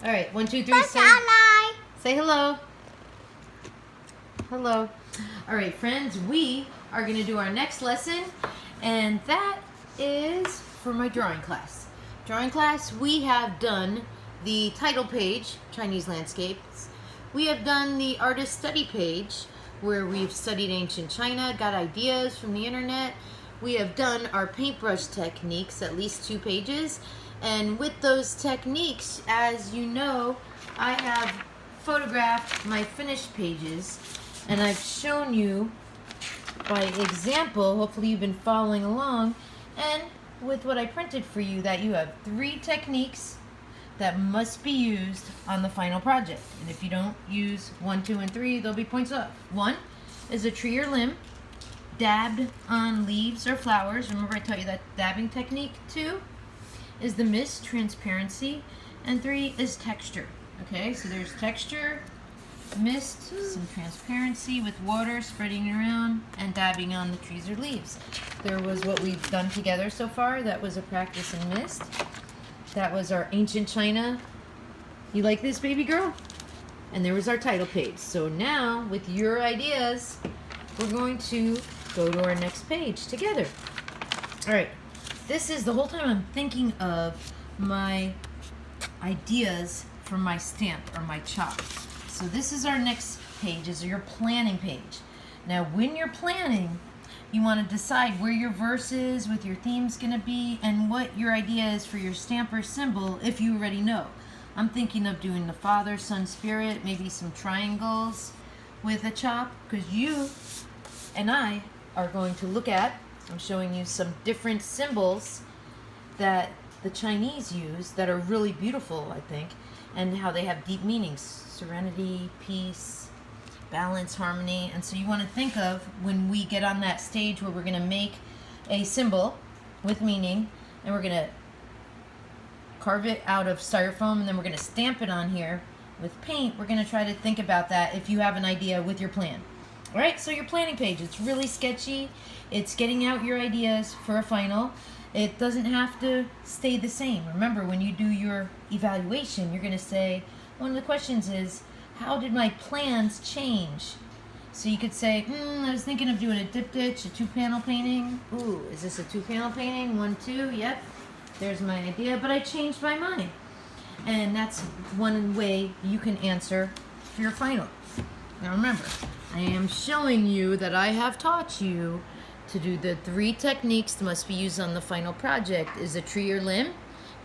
All right, 1, 2, 3. Say hello. Hello. All right, friends, we are going to do our next lesson, and that is for my drawing class. Drawing class, we have done the title page, Chinese landscapes. We have done the artist study page, where we've studied ancient China, got ideas from the internet. We have done our paintbrush techniques, at least 2 pages. And with those techniques, as you know, I have photographed my finished pages, and I've shown you by example, hopefully you've been following along, and with what I printed for you, that you have 3 techniques that must be used on the final project. And if you don't use 1, 2, and 3, there'll be points off. 1 is a tree or limb dabbed on leaves or flowers. Remember I taught you that dabbing technique. 2 is the mist, transparency, and 3 is texture. Okay, so there's texture, mist, some transparency with water spreading around, and dabbing on the trees or leaves. There was what we've done together so far. That was a practice in mist. That was our ancient China. You like this, baby girl? And there was our title page. So now, with your ideas, we're going to go to our next page together. All right. This is the whole time I'm thinking of my ideas for my stamp or my chalk. So this is our next page, is your planning page. Now, when you're planning, you want to decide where your verse is, with your theme's going to be, and what your idea is for your stamp or symbol, if you already know. I'm thinking of doing the Father, Son, Spirit, maybe some triangles with a chop, because you and I are going to look at, I'm showing you some different symbols that the Chinese use that are really beautiful, I think, and how they have deep meanings. Serenity, peace, balance, harmony. And so you want to think of when we get on that stage where we're going to make a symbol with meaning, and we're going to carve it out of styrofoam, and then we're going to stamp it on here with paint. We're going to try to think about that if you have an idea with your plan. All right, so your planning page, it's really sketchy. It's getting out your ideas for a final. It doesn't have to stay the same. Remember, when you do your evaluation, you're going to say, one of the questions is, how did my plans change? So you could say, I was thinking of doing a diptych, a 2-panel painting. Ooh, is this a 2-panel painting? 1, 2, yep. There's my idea, but I changed my mind. And that's one way you can answer for your final. Now remember, I am showing you that I have taught you to do the 3 techniques that must be used on the final project. Is a tree or limb,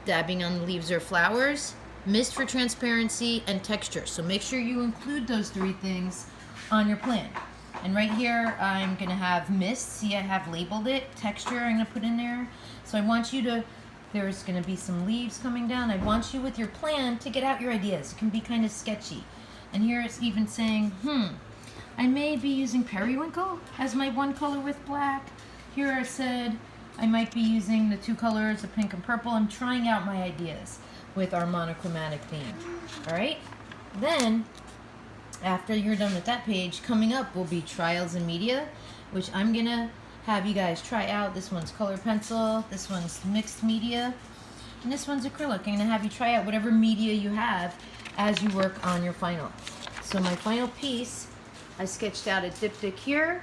dabbing on leaves or flowers, mist for transparency, and texture. So make sure you include those 3 things on your plan. And right here, I'm going to have mist. See, I have labeled it. Texture, I'm going to put in there. So I want you to, there's going to be some leaves coming down. I want you with your plan to get out your ideas. It can be kind of sketchy. And here it's even saying, I may be using periwinkle as my one color with black. Here I said I might be using the 2 colors of pink and purple. I'm trying out my ideas with our monochromatic theme. All right? Then, after you're done with that page, coming up will be trials in media, which I'm going to have you guys try out. This one's color pencil, this one's mixed media, and this one's acrylic. I'm going to have you try out whatever media you have as you work on your final. So my final piece, I sketched out a diptych here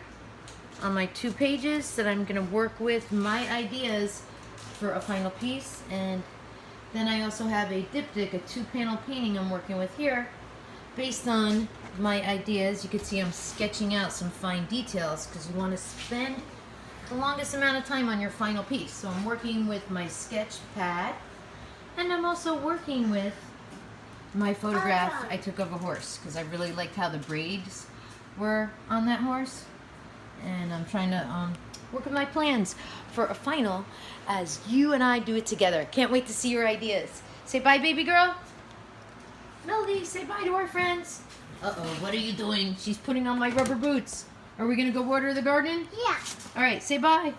on my 2 pages that I'm going to work with my ideas for a final piece. And then I also have a diptych, a 2-panel painting I'm working with here based on my ideas. You can see I'm sketching out some fine details because you want to spend the longest amount of time on your final piece. So I'm working with my sketch pad, and I'm also working with my photograph I took of a horse because I really liked how the braids were on that horse. And I'm trying to work with my plans for a final as you and I do it together. Can't wait to see your ideas. Say bye, baby girl. Melody, say bye to our friends. Uh-oh, what are you doing? She's putting on my rubber boots. Are we going to go water the garden? Yeah. All right, say bye.